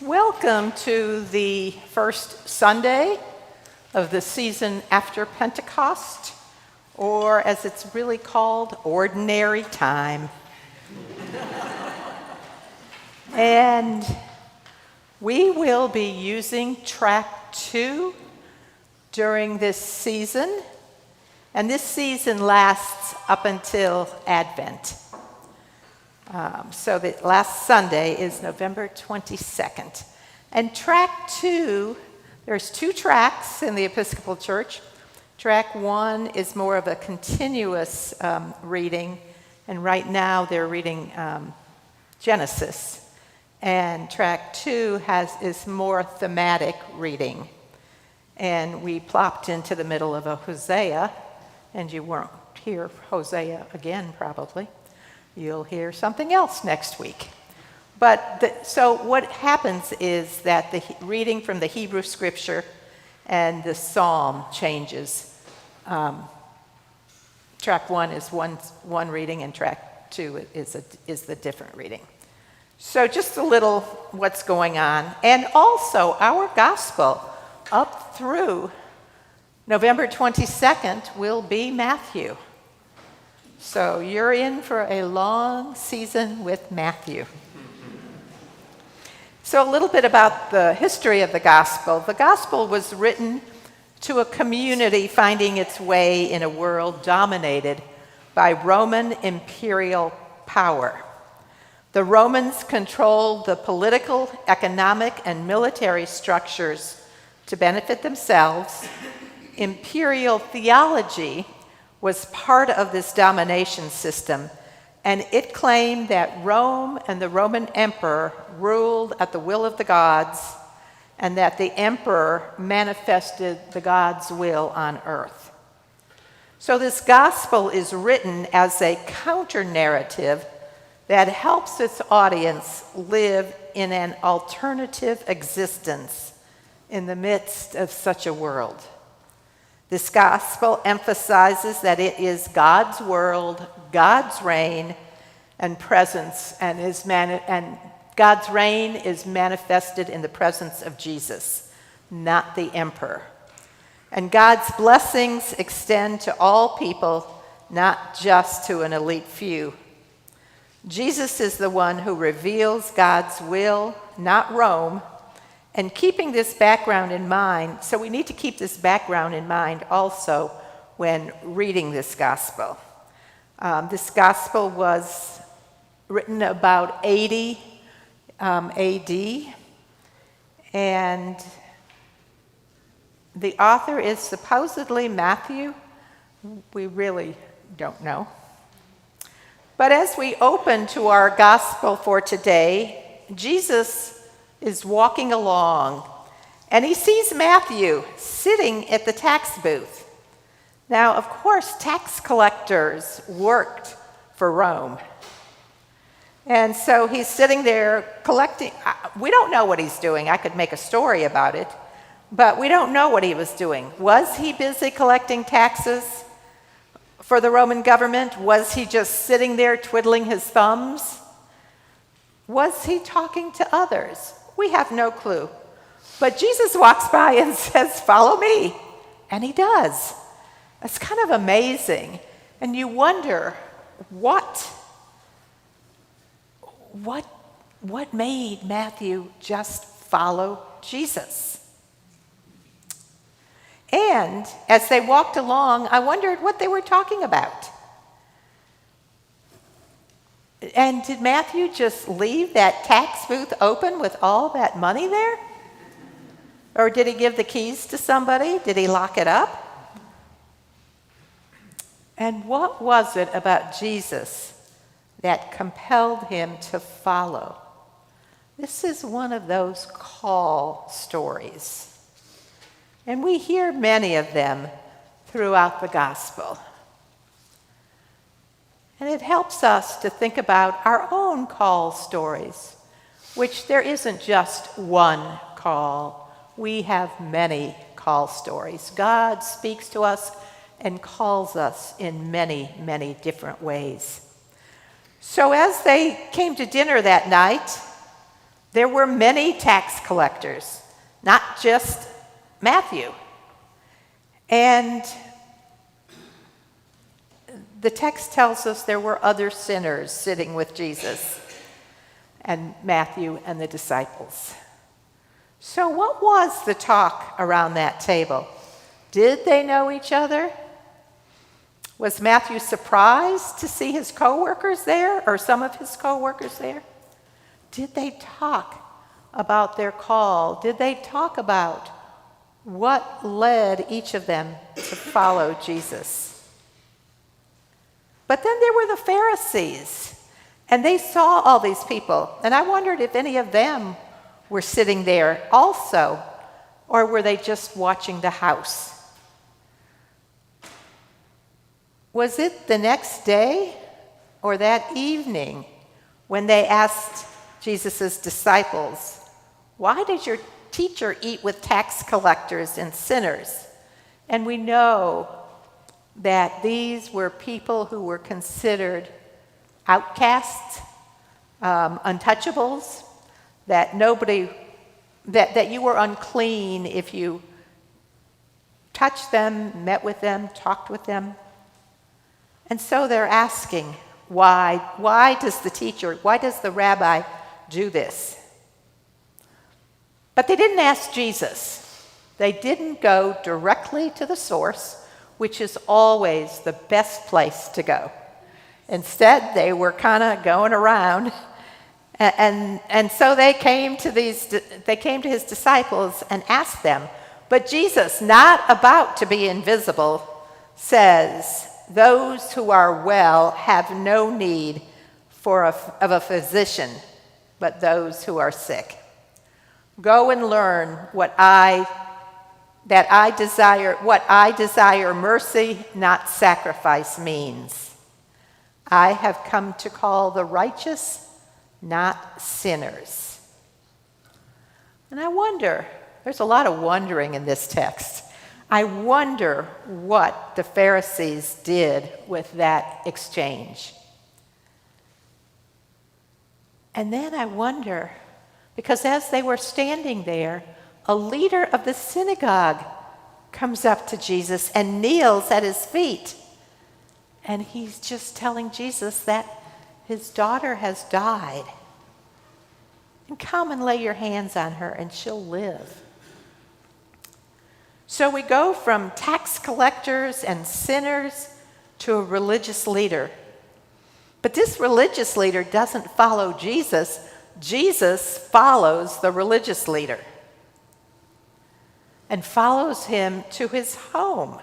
Welcome to the first Sunday of the season after Pentecost, or as it's really called, Ordinary Time. And we will be using track 2 during this season, and this season lasts up until Advent. So the last Sunday is November 22nd. And track 2, there's 2 tracks in the Episcopal Church. Track 1 is more of a continuous reading, and right now they're reading Genesis. And track 2 is more thematic reading. And we plopped into the middle of a Hosea, and you won't hear Hosea again probably. You'll hear something else next week. So what happens is that the reading from the Hebrew scripture and the psalm changes. Track 1 is one reading, and track 2 is the different reading. So just a little what's going on. And also our gospel up through November 22nd will be Matthew. So you're in for a long season with Matthew. So a little bit about the history of the gospel. The gospel was written to a community finding its way in a world dominated by Roman imperial power. The Romans controlled the political, economic, and military structures to benefit themselves. Imperial theology was part of this domination system, and it claimed that Rome and the Roman emperor ruled at the will of the gods, and that the emperor manifested the God's will on earth. So this gospel is written as a counter-narrative that helps its audience live in an alternative existence in the midst of such a world. This gospel emphasizes that it is God's world, God's reign and presence, and God's reign is manifested in the presence of Jesus, not the emperor. And God's blessings extend to all people, not just to an elite few. Jesus is the one who reveals God's will, not Rome. And keeping this background in mind, so we need to keep this background in mind also when reading this gospel. This gospel was written about 80 AD, and the author is supposedly Matthew. We really don't know. But as we open to our gospel for today, Jesus is walking along, and he sees Matthew sitting at the tax booth. Now, of course, tax collectors worked for Rome. And so he's sitting there collecting. We don't know what he's doing. I could make a story about it, but we don't know what he was doing. Was he busy collecting taxes for the Roman government? Was he just sitting there twiddling his thumbs? Was he talking to others? We have no clue. But Jesus walks by and says, "Follow me." And he does. It's kind of amazing. And you wonder, what made Matthew just follow Jesus? And as they walked along, I wondered what they were talking about. And did Matthew just leave that tax booth open with all that money there? Or did he give the keys to somebody? Did he lock it up? And what was it about Jesus that compelled him to follow? This is one of those call stories. And we hear many of them throughout the gospel. And it helps us to think about our own call stories, which there isn't just one call. We have many call stories. God speaks to us and calls us in many, many different ways. So as they came to dinner that night, there were many tax collectors, not just Matthew. And the text tells us there were other sinners sitting with Jesus and Matthew and the disciples. So what was the talk around that table? Did they know each other? Was Matthew surprised to see his co-workers there, or some of his co-workers there? Did they talk about their call? Did they talk about what led each of them to follow Jesus? But then there were the Pharisees, and they saw all these people, and I wondered if any of them were sitting there also, or were they just watching the house? Was it the next day or that evening when they asked Jesus' disciples, "Why did your teacher eat with tax collectors and sinners?" And we know that these were people who were considered outcasts, untouchables, that you were unclean if you touched them, met with them, talked with them. And so they're asking, why does the rabbi do this? But they didn't ask Jesus. They didn't go directly to the source, which is always the best place to go. Instead, they were kind of going around, and so they came to his disciples and asked them. But Jesus, not about to be invisible, says, "Those who are well have no need of a physician, but those who are sick. Go and learn what I desire mercy, not sacrifice means. I have come to call the righteous, not sinners." And I wonder, there's a lot of wondering in this text. I wonder what the Pharisees did with that exchange. And then I wonder, because as they were standing there, a leader of the synagogue comes up to Jesus and kneels at his feet. And he's just telling Jesus that his daughter has died. And come and lay your hands on her and she'll live. So we go from tax collectors and sinners to a religious leader. But this religious leader doesn't follow Jesus. Jesus follows the religious leader and follows him to his home.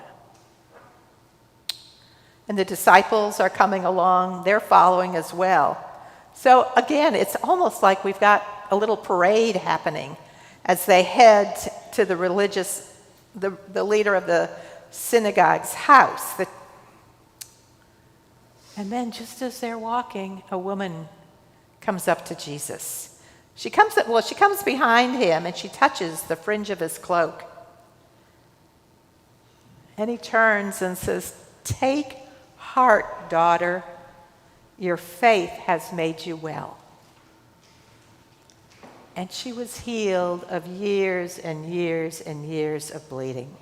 And the disciples are coming along. They're following as well. So again, it's almost like we've got a little parade happening as they head to the leader of the synagogue's house. And then just as they're walking, a woman comes up to Jesus. She comes behind him and she touches the fringe of his cloak. And he turns and says, "Take heart, daughter. Your faith has made you well." And she was healed of years and years and years of bleeding.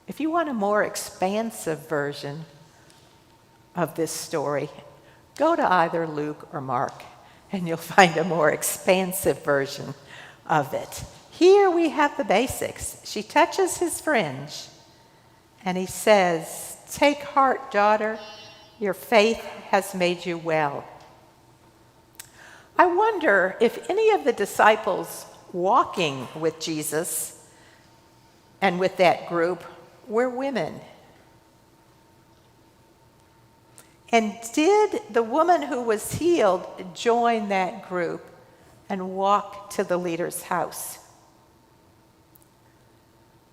If you want a more expansive version of this story, go to either Luke or Mark, and you'll find a more expansive version of it. Here we have the basics. She touches his fringe, and he says, "Take heart, daughter. Your faith has made you well." I wonder if any of the disciples walking with Jesus and with that group were women. And did the woman who was healed join that group and walk to the leader's house?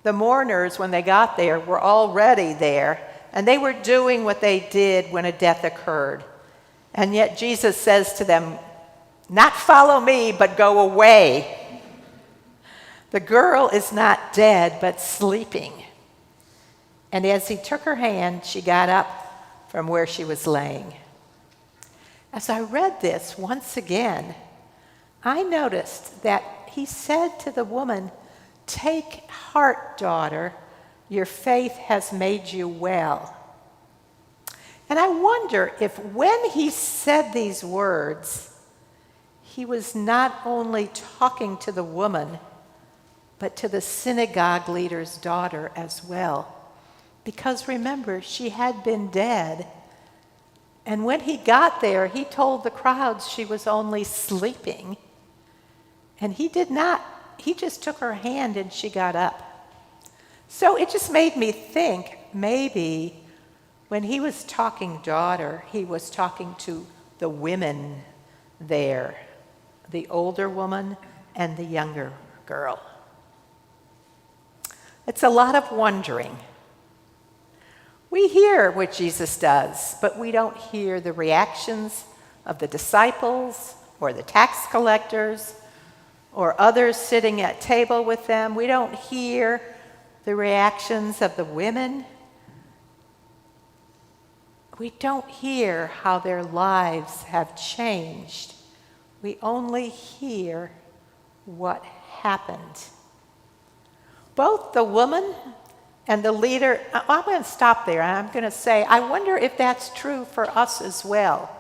The mourners, when they got there, were already there, and they were doing what they did when a death occurred. And yet Jesus says to them, "Not follow me, but go away. The girl is not dead, but sleeping." And as he took her hand, she got up from where she was laying. As I read this once again, I noticed that he said to the woman, "Take heart, daughter, your faith has made you well." And I wonder if when he said these words, he was not only talking to the woman, but to the synagogue leader's daughter as well. Because remember, she had been dead. And when he got there, he told the crowds she was only sleeping. And he did not. He just took her hand and she got up. So it just made me think maybe when he was talking daughter, he was talking to the women there, the older woman and the younger girl. It's a lot of wondering. We hear what Jesus does, but we don't hear the reactions of the disciples or the tax collectors or others sitting at table with them. We don't hear the reactions of the women. We don't hear how their lives have changed. We only hear what happened. Both the woman and the leader, I'm going to stop there and I'm going to say, I wonder if that's true for us as well.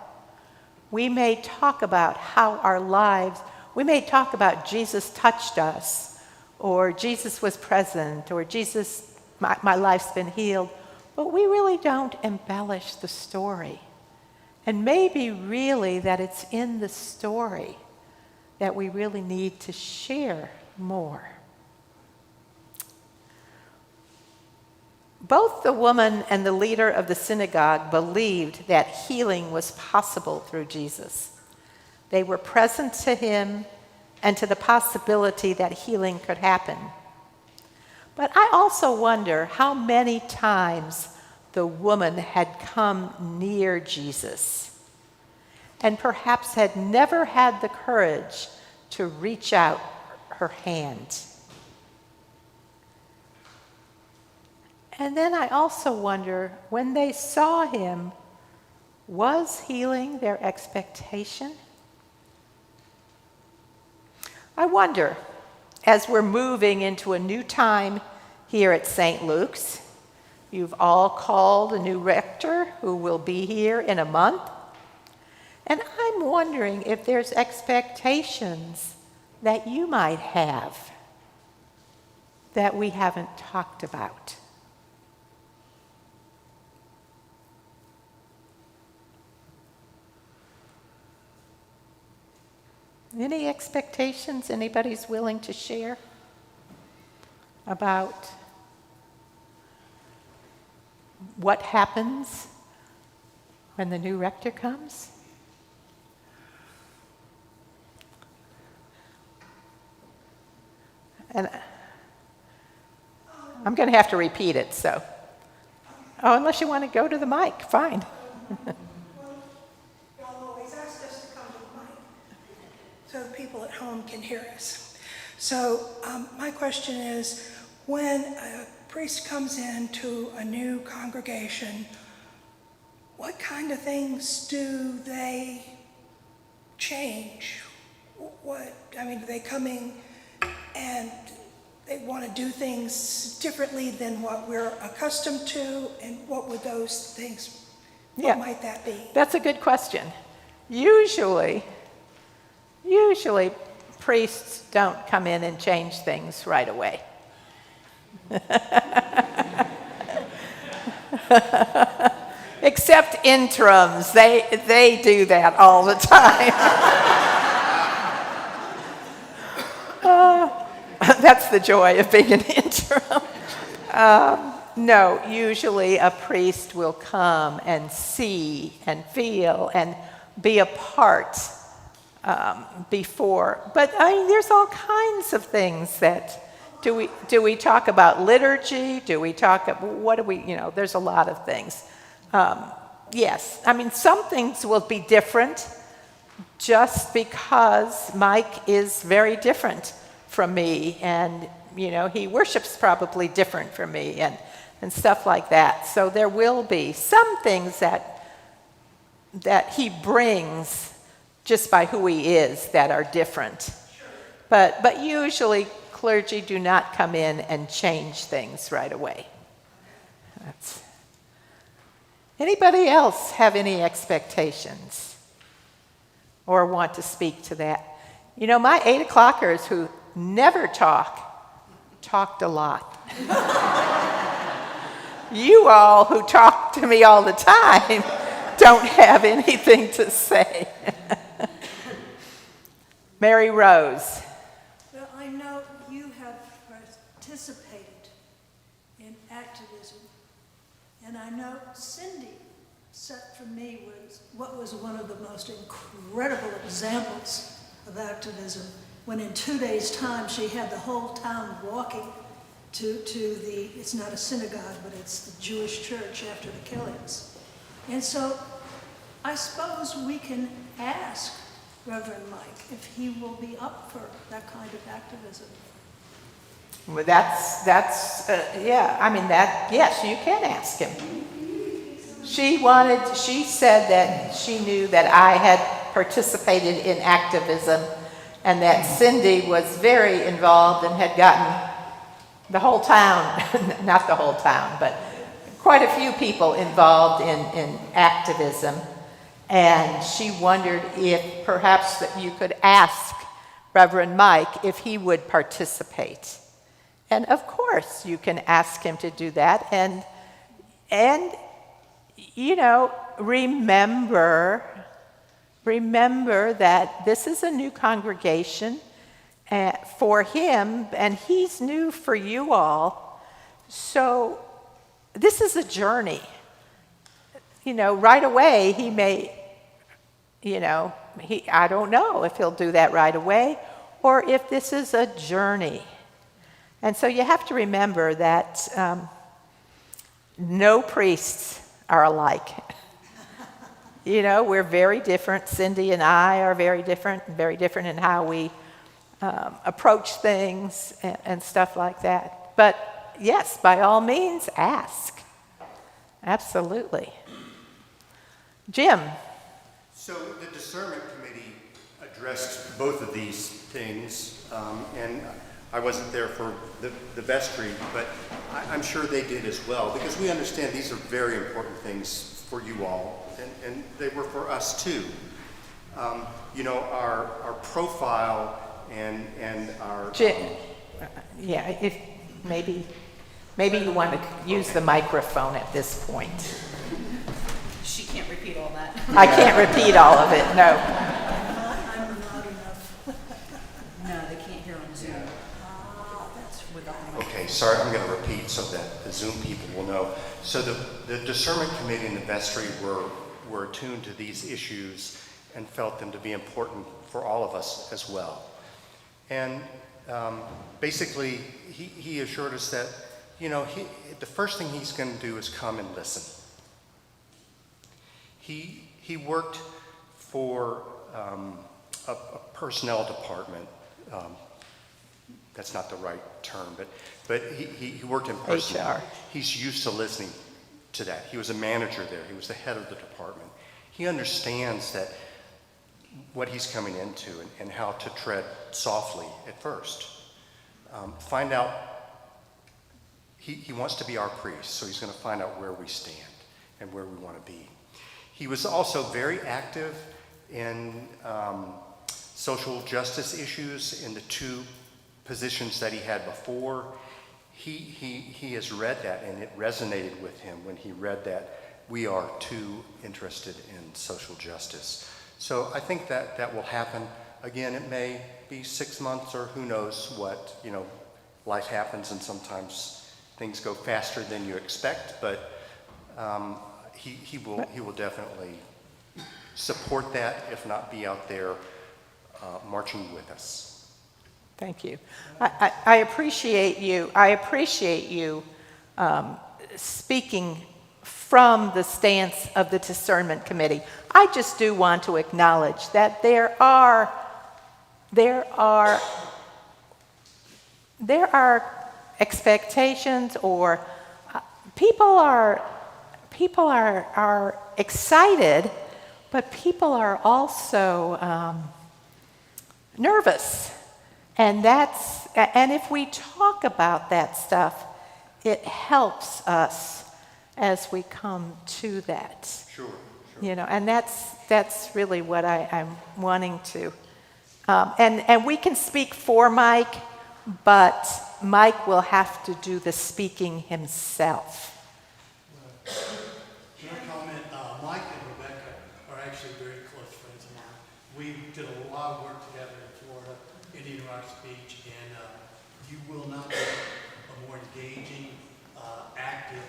We may talk about how our lives, we may talk about Jesus touched us, or Jesus was present, or Jesus, my life's been healed, but we really don't embellish the story. And maybe really that it's in the story that we really need to share more. Both the woman and the leader of the synagogue believed that healing was possible through Jesus. They were present to him and to the possibility that healing could happen. But I also wonder how many times the woman had come near Jesus and perhaps had never had the courage to reach out her hand. And then I also wonder, when they saw him, was healing their expectation? I wonder, as we're moving into a new time here at St. Luke's, you've all called a new rector who will be here in a month. And I'm wondering if there's expectations that you might have that we haven't talked about. Any expectations anybody's willing to share about what happens when the new rector comes? And I'm going to have to repeat it, so. Oh, unless you want to go to the mic, fine. So the people at home can hear us. So my question is, when a priest comes into a new congregation, what kind of things do they change? Do they come in and they want to do things differently than what we're accustomed to? And what would those things, what might that be? That's a good question. Usually priests don't come in and change things right away. Except interims, they do that all the time. That's the joy of being an interim. No, usually a priest will come and see and feel and be a part before. But there's all kinds of things that, do we talk about liturgy? Do we talk, there's a lot of things. Yes, some things will be different just because Mike is very different from me, and he worships probably different from me, and stuff like that. So there will be some things that he brings just by who he is that are different. But usually clergy do not come in and change things right away. Anybody else have any expectations or want to speak to that? You know, my 8 o'clockers who never talked a lot. You all who talk to me all the time don't have anything to say. Mary Rose. Well, I know you have participated in activism, and I know Cindy set for me what was one of the most incredible examples of activism, when in 2 days' time she had the whole town walking to the, it's not a synagogue, but it's the Jewish church after the killings. And so I suppose we can ask Reverend Mike if he will be up for that kind of activism. Well, yes, you can ask him. She said that she knew that I had participated in activism and that Cindy was very involved and had gotten the whole town, not the whole town, but quite a few people involved in activism. And she wondered if perhaps that you could ask Reverend Mike if he would participate. And of course you can ask him to do that. And you know, remember that this is a new congregation for him, and he's new for you all. So this is a journey. You know, right away he may, I don't know if he'll do that right away or if this is a journey. And so you have to remember that no priests are alike. You know, we're very different. Cindy and I are very different in how we approach things and stuff like that. But yes, by all means, ask. Absolutely. Jim. So the discernment committee addressed both of these things, and I wasn't there for the vestry, but I'm sure they did as well, because we understand these are very important things for you all, and they were for us too. You know, our profile and our... Jim, if maybe you want to use the microphone at this point. She can't repeat all that. I can't repeat all of it, no. I'm not enough. No, they can't hear on Zoom. That's without the mic. Okay, sorry, I'm going to repeat so that the Zoom people will know. So the discernment committee and the vestry were attuned to these issues and felt them to be important for all of us as well. And basically, he assured us that, you know, the first thing he's going to do is come and listen. He worked for a personnel department. That's not the right term, but he worked in personnel. HR. He's used to listening to that. He was a manager there. He was the head of the department. He understands that what he's coming into and how to tread softly at first. Find out, he wants to be our priest, so he's going to find out where we stand and where we want to be. He was also very active in social justice issues in the 2 positions that he had before. He has read that, and it resonated with him when he read that we are too interested in social justice. So I think that will happen. Again, it may be 6 months or who knows what. You know, life happens and sometimes things go faster than you expect, but he will definitely support that, if not be out there marching with us. Thank you. I appreciate you. I appreciate you speaking from the stance of the discernment committee. I just do want to acknowledge that there are expectations, or people are excited but people are also nervous. And if we talk about that stuff, it helps us as we come to that. Sure. And that's really what I'm wanting to. And we can speak for Mike, but Mike will have to do the speaking himself. Can I comment? Mike and Rebecca are actually very close friends of mine. We did a lot of work together in Florida, Indian Rocks Beach, and you will not be a more engaging, active.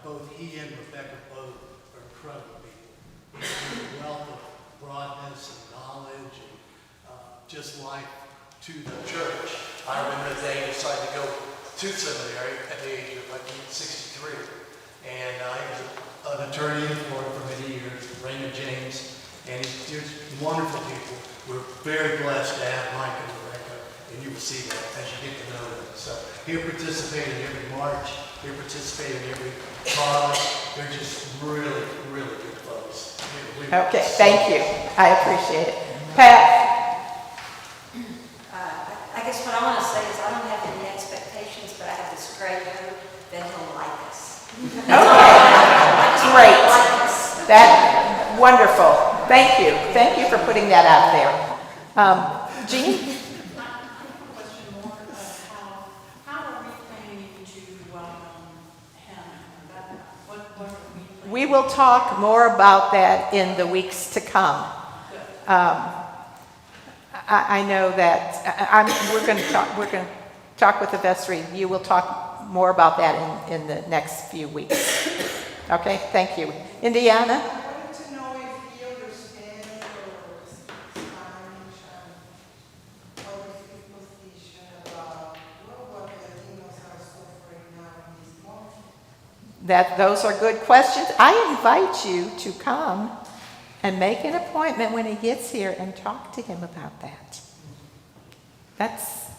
Both he and Rebecca both are incredible people. He has a wealth of broadness and knowledge and just life to the church. I remember the day he decided to go to seminary at the age of, I think, 63. And he was an attorney in Florida for many years, Raymond James, and he's just wonderful people. We're very blessed to have Mike and Rebecca, and you will see that as you get to know them. So he'll participate in every march, he'll participate in every cause. They're just really, really good folks. Okay, thank you. I appreciate it. Pat? I guess what I want to say is I don't have any expectations, but I have this great hope that he'll like us. Okay, great. Like us. That's wonderful. Thank you. Thank you for putting that out there. Jean? Question more of how are we planning to welcome him? What are we planning? We will talk more about that in the weeks to come. I know that we're going to talk with the vestry. You will talk more about that in the next few weeks. Okay, thank you. Indiana? I wanted to know if you understand your Spanish and other people's position about what the Latinos are suffering now in this moment. Those are good questions. I invite you to come and make an appointment when he gets here and talk to him about that. That's...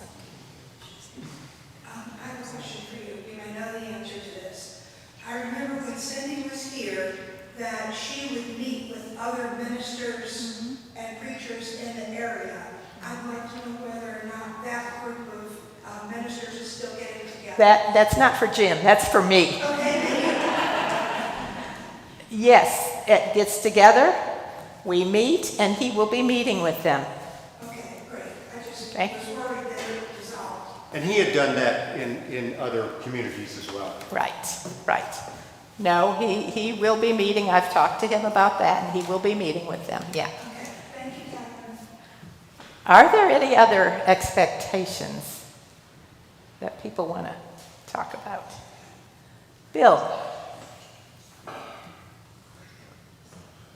I have a question for you. You may know the answer to this. I remember when Cindy was here that she would meet with other ministers and preachers in the area. I'd like to know whether or not that group of ministers is still getting together. That's not for Jim. That's for me. Okay. Yes, it gets together. We meet, and he will be meeting with them. Okay, great. I just Okay. was worried that it would dissolve. And he had done that in other communities as well. Right. No, he will be meeting. I've talked to him about that, and he will be meeting with them. Yeah. Okay, thank you, Kathryn. Are there any other expectations that people want to talk about? Bill?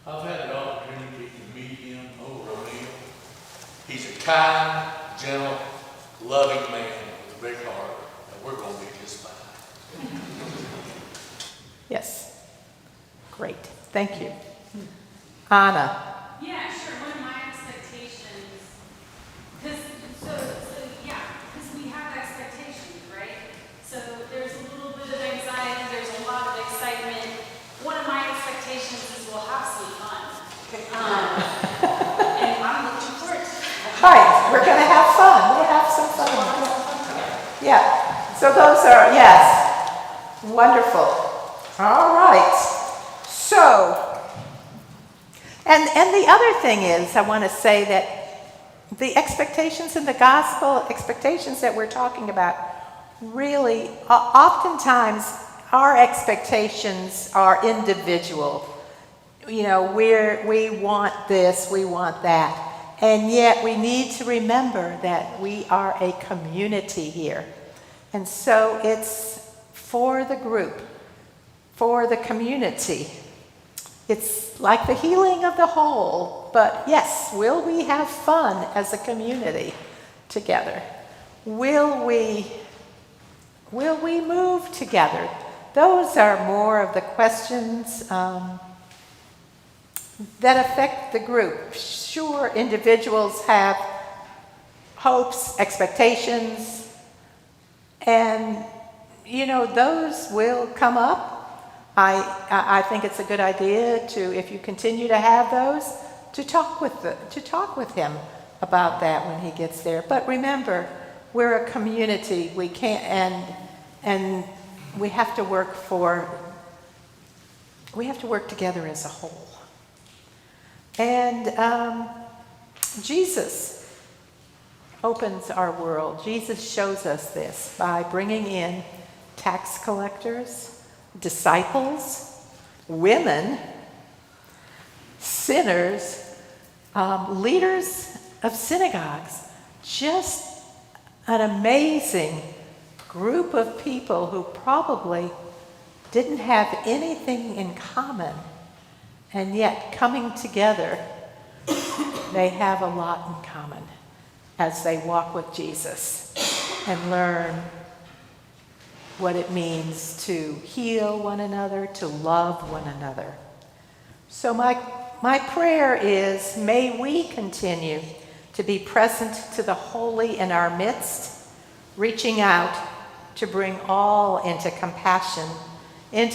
I've had the opportunity to meet him over a meal. He's a kind, gentle, loving man with a big heart, and we're going to be just fine. Yes. Great. Thank you. Anna? Yeah, sure. What are my expectations? Because we have expectations, right? So there's a little bit of anxiety. There's a lot of excitement. One of my expectations is we'll have some fun. And I'm looking forward to it. Right. We're going to have fun. We'll have some fun. Yeah. So those are, yes. Wonderful. All right. So, and the other thing is, I want to say that the expectations in the gospel, expectations that we're talking about, really, oftentimes, our expectations are individual. You know, we want this, we want that. And yet we need to remember that we are a community here. And so it's for the group, for the community. It's like the healing of the whole, but yes, will we have fun as a community together? Will we move together? Those are more of the questions that affect the group. Sure, individuals have hopes, expectations, and, you know, those will come up. I think it's a good idea to, if you continue to have those, to talk with him about that when he gets there. But remember, we're a community. We can't, and we have to work together as a whole. And Jesus opens our world. Jesus shows us this by bringing in tax collectors, disciples, women, sinners, leaders of synagogues. Just an amazing group of people who probably didn't have anything in common, and yet coming together, they have a lot in common as they walk with Jesus and learn what it means to heal one another, to love one another. So my prayer is, may we continue to be present to the holy in our midst, reaching out to bring all into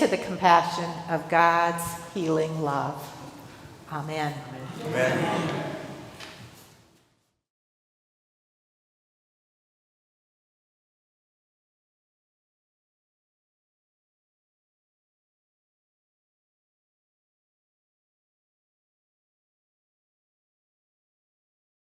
the compassion of God's healing love. Amen. Amen.